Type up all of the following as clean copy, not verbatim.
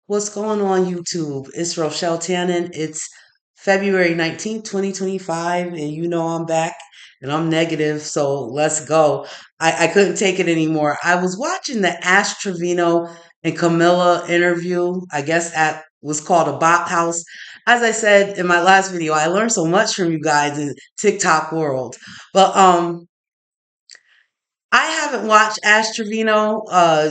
What's going on YouTube? It's Rochelle Tannen. It's February 19th, 2025, and you know I'm back and I'm negative, so let's go. I couldn't take it anymore. I was watching the Ash Trevino and Camilla interview. I guess that was called a Bop House. As I said in my last video, I learned so much from you guys in TikTok world. But I haven't watched Ash Trevino.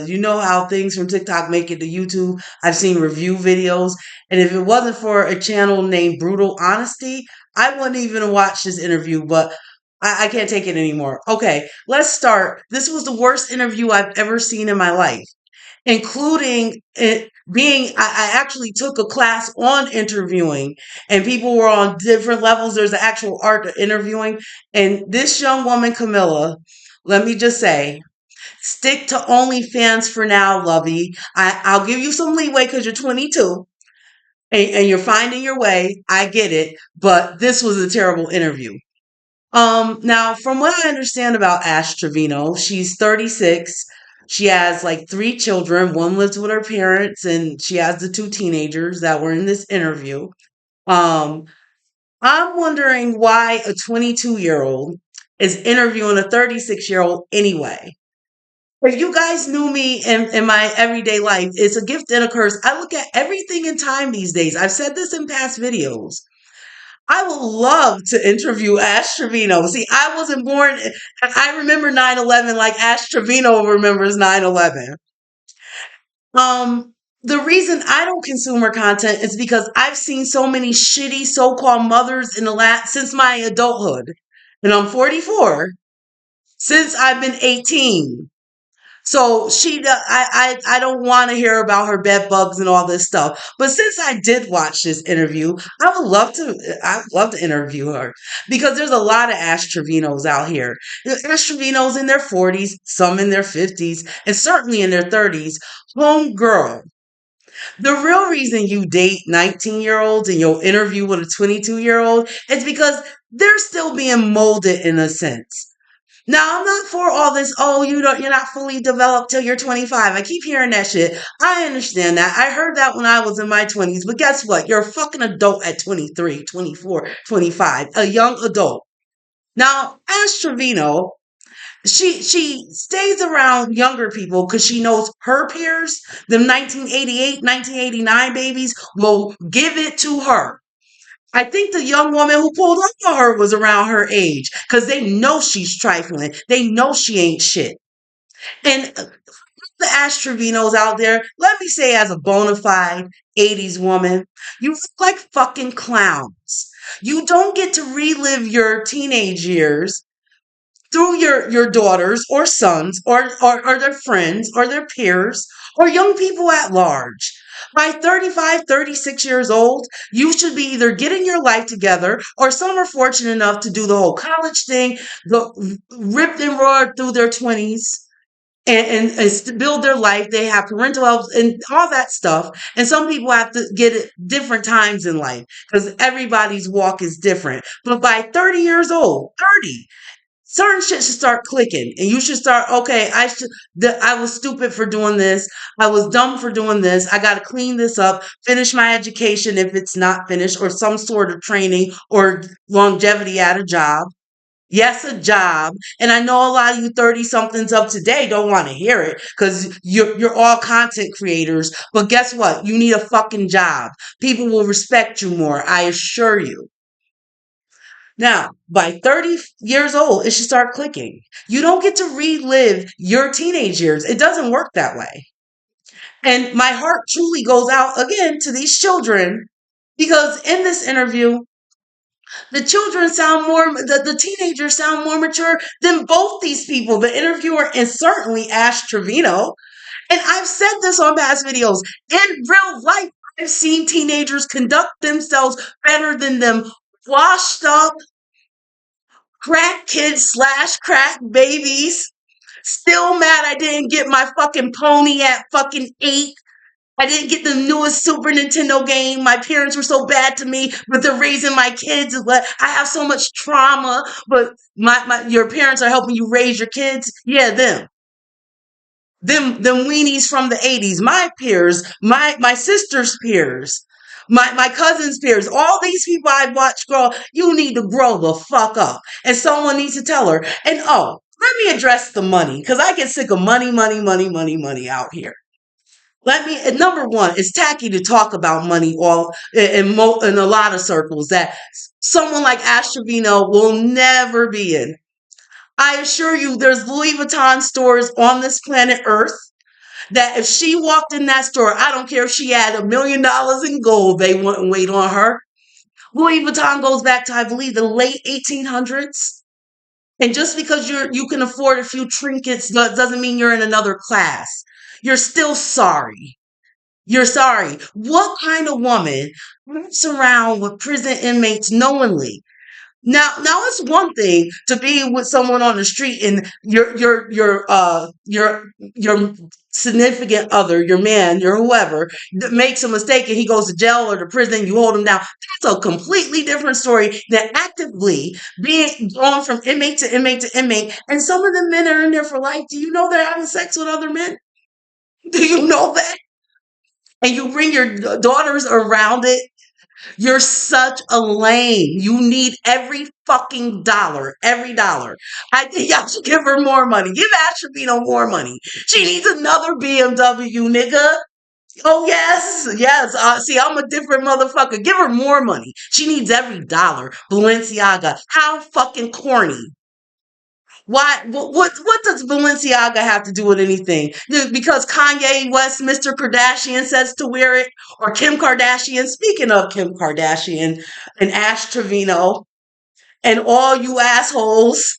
You know how things from TikTok make it to YouTube. I've seen review videos, and if it wasn't for a channel named Brutal Honesty, I wouldn't even watch this interview. But I can't take it anymore. Okay, let's start. This was the worst interview I've ever seen in my life, including it being. I actually took a class on interviewing, and people were on different levels. There's the actual art of interviewing, and this young woman, Camilla. Let me just say, stick to OnlyFans for now, lovey. I'll give you some leeway because you're 22 and you're finding your way. I get it, but this was a terrible interview. Now, from what I understand about Ash Trevino, she's 36. She has like three children. One lives with her parents, and she has the two teenagers that were in this interview. Um, I'm wondering why a 22-year-old is interviewing a 36-year-old anyway. If you guys knew me in my everyday life, it's a gift and a curse. I look at everything in time these days. I've said this in past videos. I would love to interview Ash Trevino. See, I wasn't born, I remember 9/11 like Ash Trevino remembers 9/11. The reason I don't consume her content is because I've seen so many shitty so-called mothers in the last since my adulthood. And I'm 44, since I've been 18. So I don't want to hear about her bed bugs and all this stuff. But since I did watch this interview, I'd love to interview her because there's a lot of Ash Trevinos out here. Ash Trevinos in their 40s, some in their 50s, and certainly in their 30s. Home girl. The real reason you date 19-year-olds and you'll interview with a 22-year-old is because they're still being molded in a sense. Now, I'm not for all this, oh, you're not fully developed till you're 25. I keep hearing that shit. I understand that. I heard that when I was in my 20s, but guess what? You're a fucking adult at 23, 24, 25, a young adult. Now, Ash Trevino, she stays around younger people because she knows her peers, the 1988, 1989 babies, will give it to her. I think the young woman who pulled up on her was around her age because they know she's trifling. They know she ain't shit. And the Ash Trevinos out there, let me say, as a bona fide 80s woman, you look like fucking clowns. You don't get to relive your teenage years through your daughters or sons or their friends or their peers or young people at large. By 35, 36 years old, you should be either getting your life together or some are fortunate enough to do the whole college thing, ripped and roared through their 20s and build their life. They have parental help and all that stuff. And some people have to get it different times in life because everybody's walk is different. But by 30 years old, 30, certain shit should start clicking and you should start, okay, I was stupid for doing this. I was dumb for doing this. I got to clean this up, finish my education if it's not finished, or some sort of training or longevity at a job. Yes, a job. And I know a lot of you 30 somethings of today don't want to hear it because you're all content creators. But guess what? You need a fucking job. People will respect you more, I assure you. Now, by 30 years old, it should start clicking. You don't get to relive your teenage years. It doesn't work that way. And my heart truly goes out again to these children because in this interview, the teenagers sound more mature than both these people, the interviewer and certainly Ash Trevino. And I've said this on past videos. In real life, I've seen teenagers conduct themselves better than them washed up crack kids slash crack babies. Still mad I didn't get my fucking pony at fucking 8. I didn't get the newest Super Nintendo game. My parents were so bad to me, but they're raising my kids. But I have so much trauma. But your parents are helping you raise your kids. Yeah, them. Them weenies from the 80s, my peers, my sister's peers, my cousin's peers, all these people I watch grow, you need to grow the fuck up. And someone needs to tell her. And oh, let me address the money, because I get sick of money, money, money, money, money out here. Let me, and number one, it's tacky to talk about money all in a lot of circles that someone like Ash Trevino will never be in. I assure you, there's Louis Vuitton stores on this planet Earth that if she walked in that store, I don't care if she had $1 million in gold, they wouldn't wait on her. Louis Vuitton goes back to, I believe, the late 1800s. And just because you can afford a few trinkets doesn't mean you're in another class. You're still sorry. You're sorry. What kind of woman walks around with prison inmates knowingly? Now it's one thing to be with someone on the street and your significant other, your man, your whoever, makes a mistake and he goes to jail or to prison. You hold him down. That's a completely different story than actively being going from inmate to inmate to inmate. And some of the men are in there for life. Do you know they're having sex with other men? Do you know that? And you bring your daughters around it. You're such a lame. You need every fucking dollar. Every dollar. I think y'all should give her more money. Give Ash Trevino more money. She needs another BMW, nigga. Oh, yes. Yes. See, I'm a different motherfucker. Give her more money. She needs every dollar. Balenciaga. How fucking corny. Why? What does Balenciaga have to do with anything? Because Kanye West, Mr. Kardashian, says to wear it, or Kim Kardashian. Speaking of Kim Kardashian and Ash Trevino and all you assholes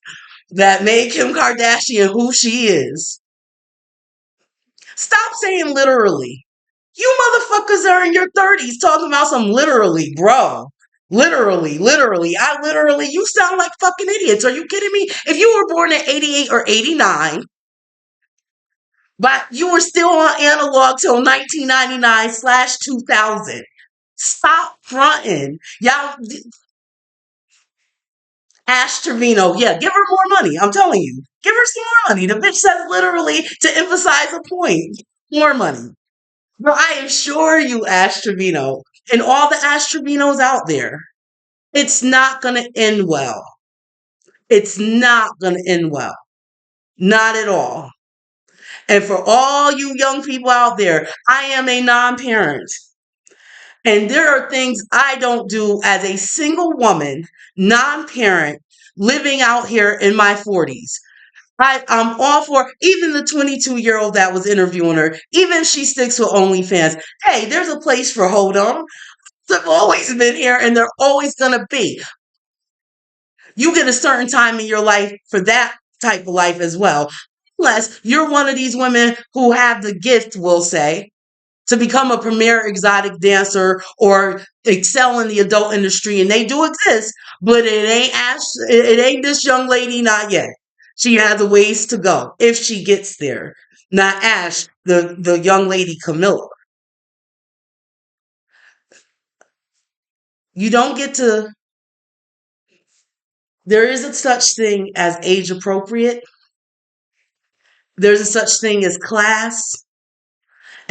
that made Kim Kardashian who she is, stop saying literally. You motherfuckers are in your 30s talking about some literally, bro. Literally. You sound like fucking idiots. Are you kidding me? If you were born in 88 or 89, but you were still on analog till 1999 slash 2000. Stop fronting. Y'all, Ash Trevino, yeah, give her more money. I'm telling you. Give her some more money. The bitch says literally to emphasize a point. More money. Bro, I assure you, Ash Trevino, and all the Ash Trevinos out there, it's not going to end well. It's not going to end well. Not at all. And for all you young people out there, I am a non parent. And there are things I don't do as a single woman, non parent, living out here in my 40s. I'm all for even the 22-year-old that was interviewing her, even if she sticks with OnlyFans. Hey, there's a place for hold on. They've always been here and they're always going to be. You get a certain time in your life for that type of life as well. Unless you're one of these women who have the gift, we'll say, to become a premier exotic dancer or excel in the adult industry, and they do exist, but it ain't Ash, it ain't this young lady, not yet. She has a ways to go if she gets there. Not Ash, the young lady Camilla. You don't get to. There is a such thing as age appropriate. There's a such thing as class.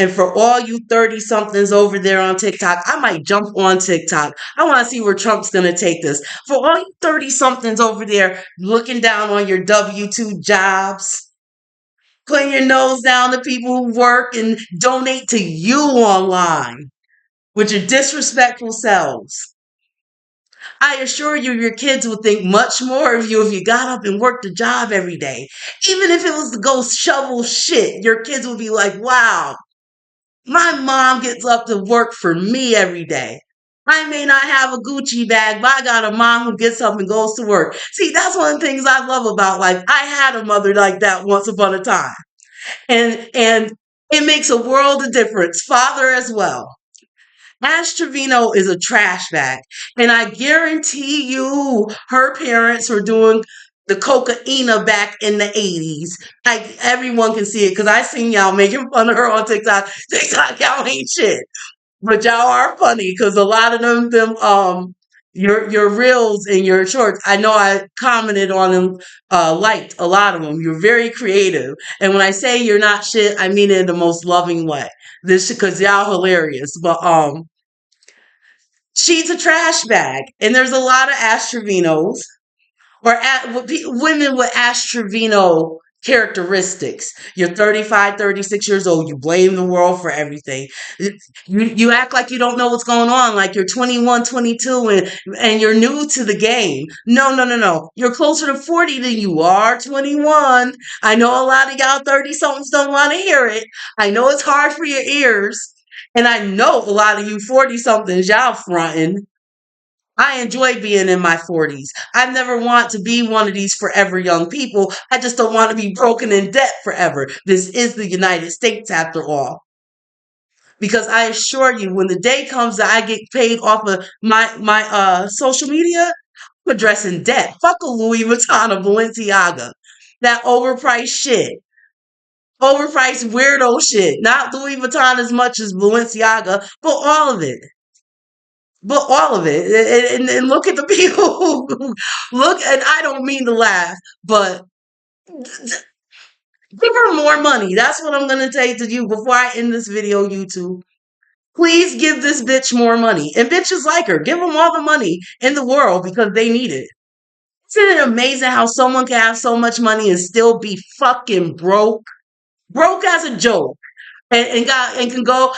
And for all you 30 somethings over there on TikTok, I might jump on TikTok. I want to see where Trump's going to take this. For all you 30 somethings over there looking down on your W-2 jobs, putting your nose down to people who work and donate to you online with your disrespectful selves. I assure you, your kids would think much more of you if you got up and worked a job every day. Even if it was to go shovel shit, your kids would be like, wow, my mom gets up to work for me every day. I may not have a Gucci bag, but I got a mom who gets up and goes to work. See, that's one of the things I love about life. I had a mother like that once upon a time. And it makes a world of difference. Father as well. Ash Trevino is a trash bag. And I guarantee you her parents were doing the cocaine back in the 80s. Like everyone can see it because I seen y'all making fun of her on TikTok. TikTok, y'all ain't shit. But y'all are funny because a lot of them Your reels and your shorts. I know I commented on them, liked a lot of them. You're very creative, and when I say you're not shit, I mean it in the most loving way. This because y'all hilarious, but she's a trash bag, and there's a lot of Ash Trevinos or women with Ash Trevino characteristics. You're 35, 36 years old. You blame the world for everything. You act like you don't know what's going on, like you're 21, 22, and you're new to the game. No, no, no, no. You're closer to 40 than you are 21. I know a lot of y'all 30 somethings don't want to hear it. I know it's hard for your ears. And I know a lot of you 40 somethings, y'all fronting. I enjoy being in my 40s. I never want to be one of these forever young people. I just don't want to be broken in debt forever. This is the United States after all. Because I assure you, when the day comes that I get paid off of my social media, I'm addressing debt. Fuck a Louis Vuitton or Balenciaga. That overpriced shit. Overpriced weirdo shit. Not Louis Vuitton as much as Balenciaga, but all of it. But all of it, and look at the people who look. And I don't mean to laugh, but give her more money. That's what I'm gonna say to you before I end this video. YouTube, please give this bitch more money, and bitches like her, give them all the money in the world because they need it. Isn't it amazing how someone can have so much money and still be fucking broke? Broke as a joke. And can go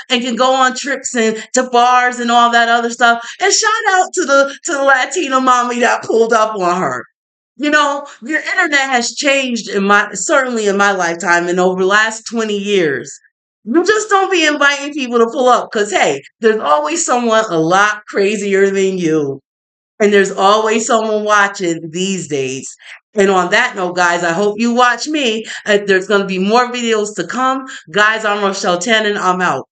on trips and to bars and all that other stuff. And shout out to the Latino mommy that pulled up on her. You know, your internet has changed certainly in my lifetime and over the last 20 years. You just don't be inviting people to pull up because hey, there's always someone a lot crazier than you. And there's always someone watching these days. And on that note, guys, I hope you watch me. There's going to be more videos to come. Guys, I'm Rochelle Tannen. I'm out.